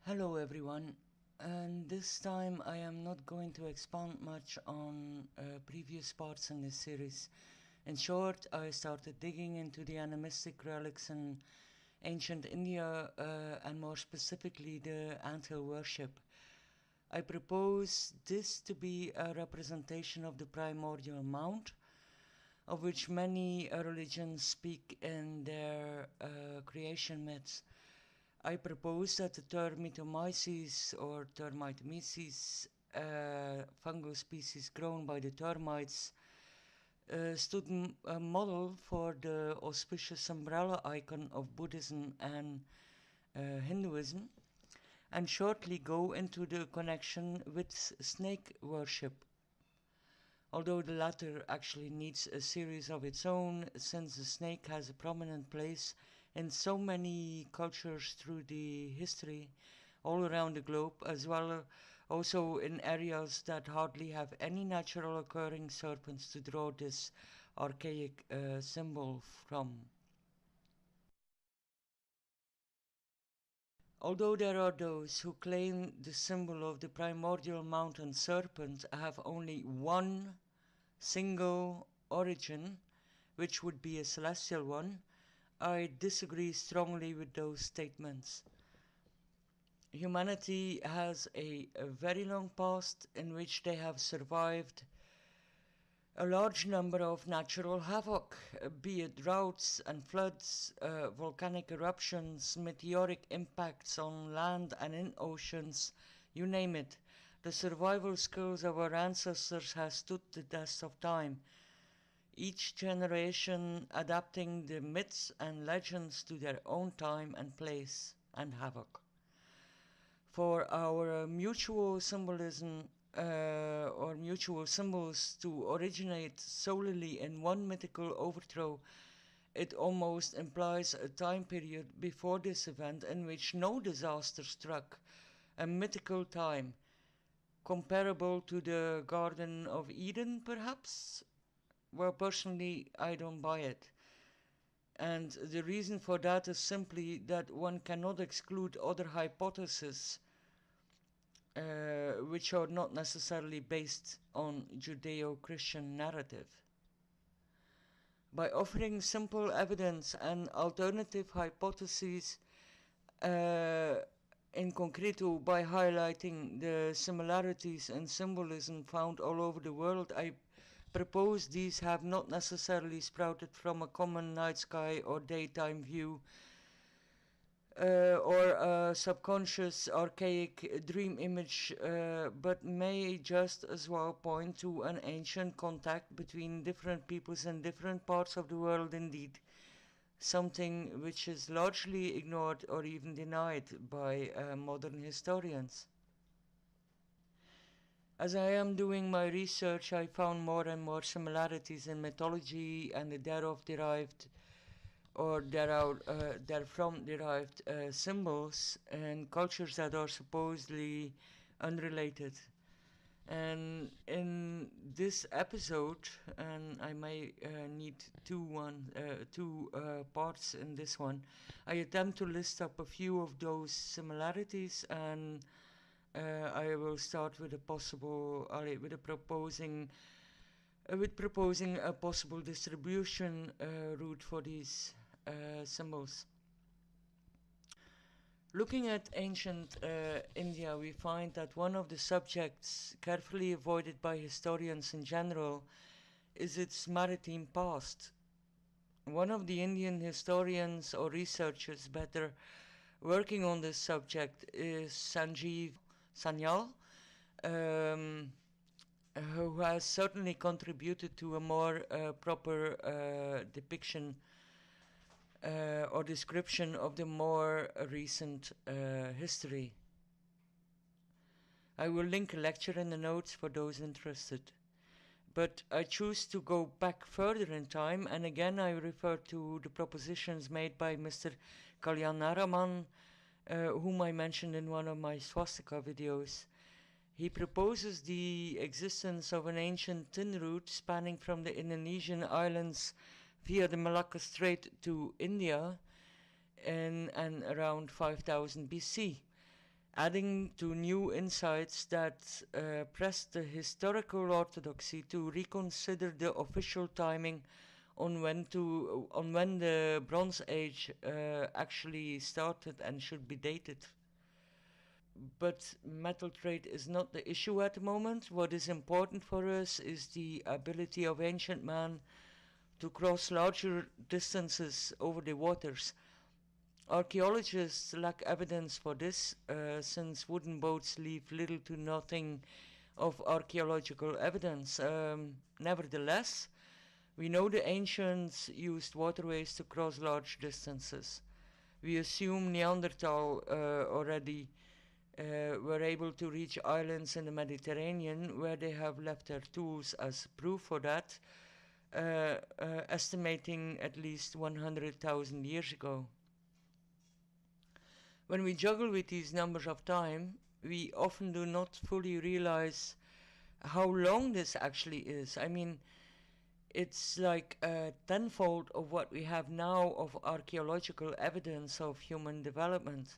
Hello everyone, and this time I am not going to expand much on previous parts in this series. In short, I started digging into the animistic relics in ancient India and more specifically the Anthill worship. I propose this to be a representation of the primordial mount, of which many religions speak in their creation myths. I propose that the termitomyces or termitomyces, fungal species grown by the termites, stood a model for the auspicious umbrella icon of Buddhism and Hinduism, and shortly go into the connection with snake worship, although the latter actually needs a series of its own, since the snake has a prominent place in so many cultures through the history all around the globe, as well also in areas that hardly have any natural occurring serpents to draw this archaic symbol from. Although there are those who claim the symbol of the primordial mountain serpent have only one single origin, which would be a celestial one, I disagree strongly with those statements. Humanity has a very long past in which they have survived a large number of natural havoc, be it droughts and floods, volcanic eruptions, meteoric impacts on land and in oceans, you name it. The survival skills of our ancestors have stood the test of time, each generation adapting the myths and legends to their own time and place and havoc. For our mutual symbolism or mutual symbols to originate solely in one mythical overthrow, it almost implies a time period before this event in which no disaster struck, a mythical time, comparable to the Garden of Eden, perhaps? Well, personally, I don't buy it. And the reason for that is simply that one cannot exclude other hypotheses which are not necessarily based on Judeo-Christian narrative. By offering simple evidence and alternative hypotheses, in concreto by highlighting the similarities in symbolism found all over the world, I propose these have not necessarily sprouted from a common night sky or daytime view, or a subconscious archaic dream image, but may just as well point to an ancient contact between different peoples in different parts of the world indeed, something which is largely ignored or even denied by modern historians. As I am doing my research, I found more and more similarities in mythology and the thereof derived or therefrom derived symbols and cultures that are supposedly unrelated. And in this episode, and I may need two parts in this one, I attempt to list up a few of those similarities, and I will start with proposing a possible distribution route for these symbols. Looking at ancient India, we find that one of the subjects carefully avoided by historians in general is its maritime past. One of the Indian historians or researchers better working on this subject is Sanyal, who has certainly contributed to a more proper depiction or description of the more recent history. I will link a lecture in the notes for those interested. But I choose to go back further in time, and again I refer to the propositions made by Mr. Kalyanaraman, whom I mentioned in one of my swastika videos. He proposes the existence of an ancient tin route spanning from the Indonesian islands via the Malacca Strait to India in and around 5000 BC. adding to new insights that pressed the historical orthodoxy to reconsider the official timing on when the Bronze Age actually started and should be dated. But metal trade is not the issue at the moment. What is important for us is the ability of ancient man to cross larger distances over the waters. Archaeologists lack evidence for this, since wooden boats leave little to nothing of archaeological evidence. Nevertheless, we know the ancients used waterways to cross large distances. We assume Neanderthal already were able to reach islands in the Mediterranean where they have left their tools as proof for that, estimating at least 100,000 years ago. When we juggle with these numbers of time, we often do not fully realize how long this actually is. I mean, it's like tenfold of what we have now of archaeological evidence of human development.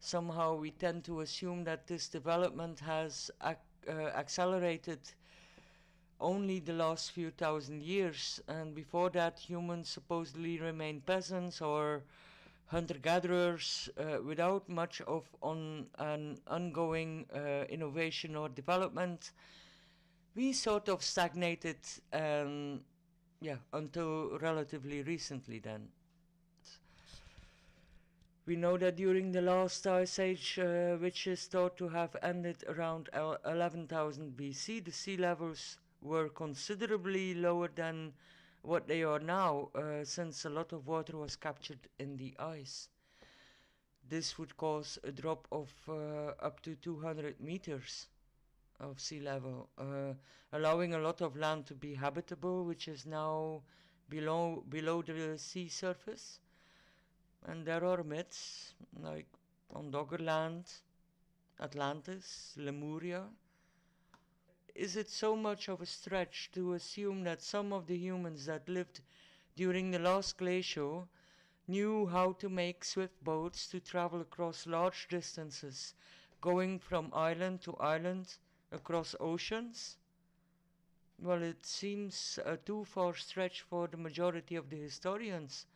Somehow we tend to assume that this development has accelerated only the last few thousand years, and before that humans supposedly remained peasants or hunter-gatherers without much of an ongoing innovation or development. We sort of stagnated, until relatively recently then. We know that during the last ice age, which is thought to have ended around 11,000 BC, the sea levels were considerably lower than what they are now, since a lot of water was captured in the ice. This would cause a drop of up to 200 meters of sea level, allowing a lot of land to be habitable, which is now below the sea surface. And there are myths like on Doggerland, Atlantis, Lemuria. Is it so much of a stretch to assume that some of the humans that lived during the last glacial knew how to make swift boats to travel across large distances, going from island to island across oceans? Well, it seems a too far stretch for the majority of the historians.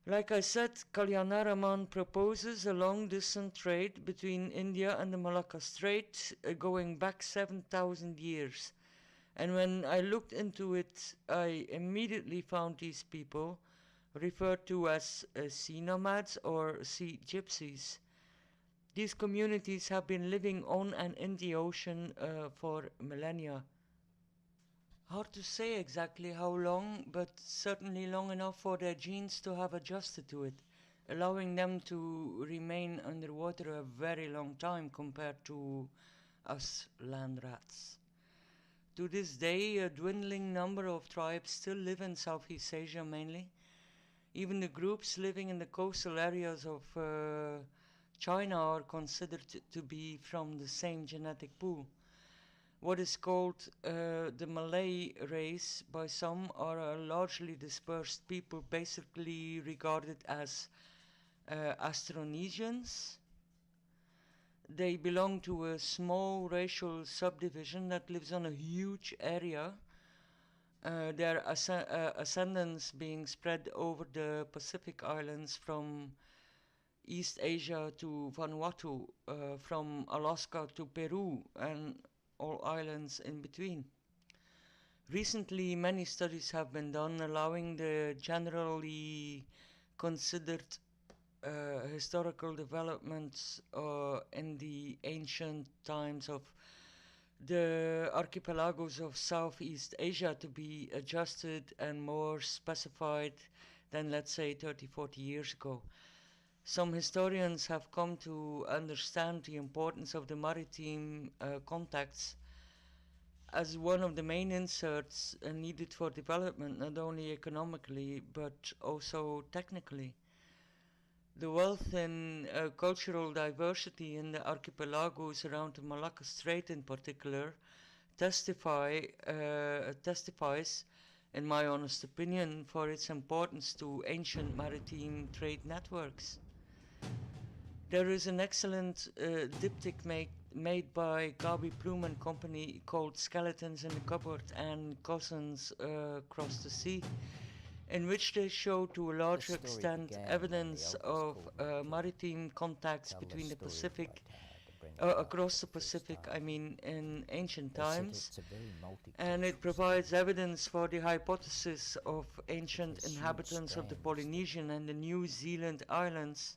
Like I said, Kalyanaraman proposes a long-distance trade between India and the Malacca Strait, going back 7,000 years. And when I looked into it, I immediately found these people referred to as sea nomads or sea gypsies. These communities have been living on and in the ocean for millennia. Hard to say exactly how long, but certainly long enough for their genes to have adjusted to it, allowing them to remain underwater a very long time compared to us land rats. To this day, a dwindling number of tribes still live in Southeast Asia mainly. Even the groups living in the coastal areas of China are considered to be from the same genetic pool. What is called the Malay race by some are a largely dispersed people, basically regarded as Austronesians. They belong to a small racial subdivision that lives on a huge area, their ascendants being spread over the Pacific Islands from East Asia to Vanuatu, from Alaska to Peru, and all islands in between. Recently, many studies have been done allowing the generally considered historical developments in the ancient times of the archipelagos of Southeast Asia to be adjusted and more specified than, let's say, 30-40 years ago. Some historians have come to understand the importance of the maritime contacts as one of the main inserts needed for development, not only economically but also technically. The wealth in cultural diversity in the archipelagos around the Malacca Strait in particular testifies, in my honest opinion, for its importance to ancient maritime trade networks. There is an excellent diptych made by Gabi Plume and Company called Skeletons in the Cupboard and Cousins Across the Sea, in which they show to a large extent evidence of maritime contacts between the Pacific, across the Pacific, I mean, in ancient times, and it provides evidence for the hypothesis of ancient inhabitants of the Polynesian and the New Zealand islands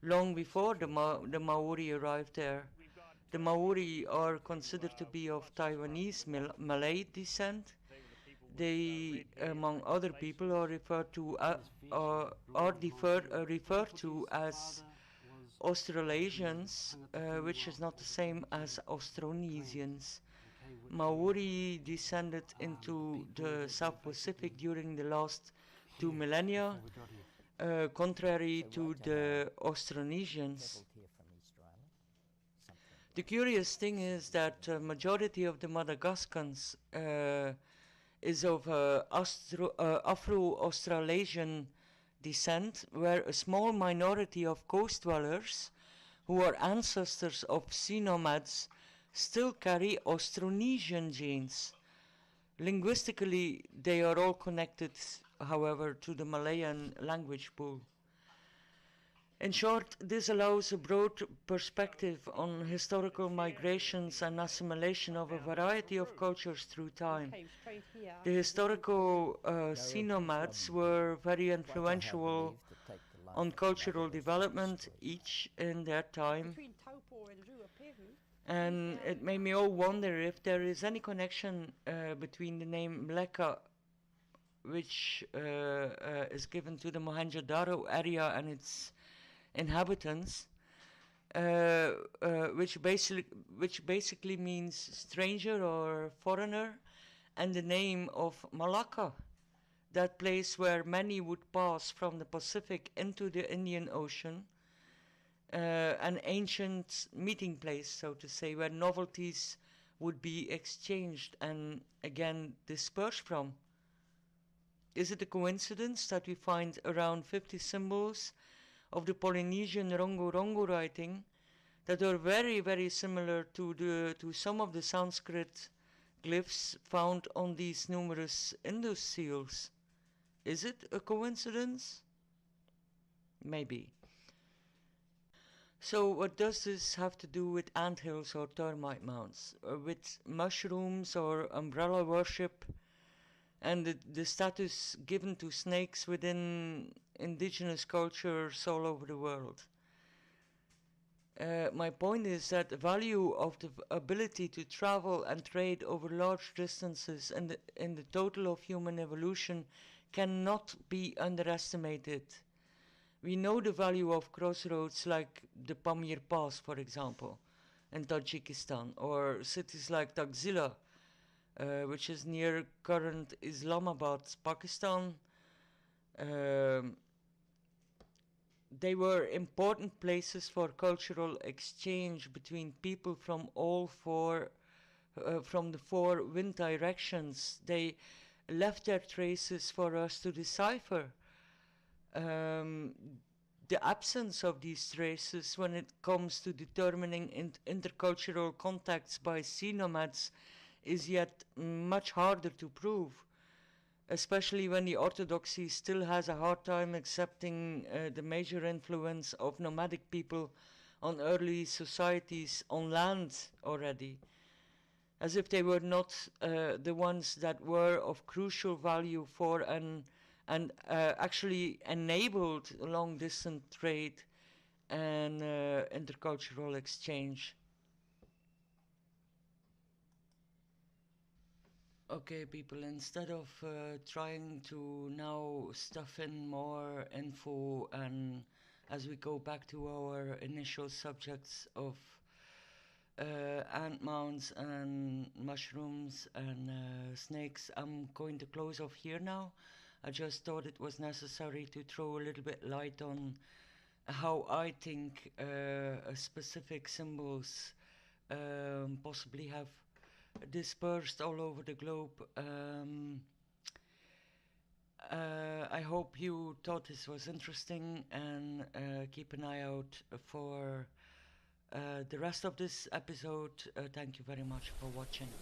long before the Maori arrived there. The Maori are considered to be of Taiwanese Malay descent. They, among other people, are referred to as Australasians, which is not the same as Austronesians. Maori descended into the South Pacific during the last 2 millennia, contrary to the Austronesians. The curious thing is that majority of the Madagascans is of Afro-Australasian descent, where a small minority of coast dwellers, who are ancestors of sea nomads, still carry Austronesian genes. Linguistically, they are all connected, however, to the Malayan language pool. In short, this allows a broad perspective on historical migrations and assimilation of a variety of cultures through time. The historical sea nomads were very influential on cultural development, each in their time. And it made me all wonder if there is any connection between the name Mleka, which is given to the Mohenjo-Daro area and its inhabitants, which basically means stranger or foreigner, and the name of Malacca, that place where many would pass from the Pacific into the Indian Ocean, an ancient meeting place, so to say, where novelties would be exchanged and again dispersed from. Is it a coincidence that we find around 50 symbols of the Polynesian Rongo Rongo writing that are very, very similar to some of the Sanskrit glyphs found on these numerous Indus seals? Is it a coincidence? Maybe. So what does this have to do with anthills or termite mounds, with mushrooms or umbrella worship, and the status given to snakes within indigenous cultures all over the world? My point is that the value of the ability to travel and trade over large distances in the total of human evolution cannot be underestimated. We know the value of crossroads like the Pamir Pass, for example, in Tajikistan, or cities like Taxila, which is near current Islamabad, Pakistan. They were important places for cultural exchange between people from from the four wind directions. They left their traces for us to decipher. The absence of these traces when it comes to determining intercultural contacts by sea nomads is yet much harder to prove, especially when the orthodoxy still has a hard time accepting the major influence of nomadic people on early societies on land already, as if they were not the ones that were of crucial value for and actually enabled long-distance trade and intercultural exchange. Okay, people, instead of trying to now stuff in more info and as we go back to our initial subjects of ant mounds and mushrooms and snakes, I'm going to close off here now. I just thought it was necessary to throw a little bit light on how I think specific symbols possibly have dispersed all over the globe. I hope you thought this was interesting, and keep an eye out for the rest of this episode. Thank you very much for watching.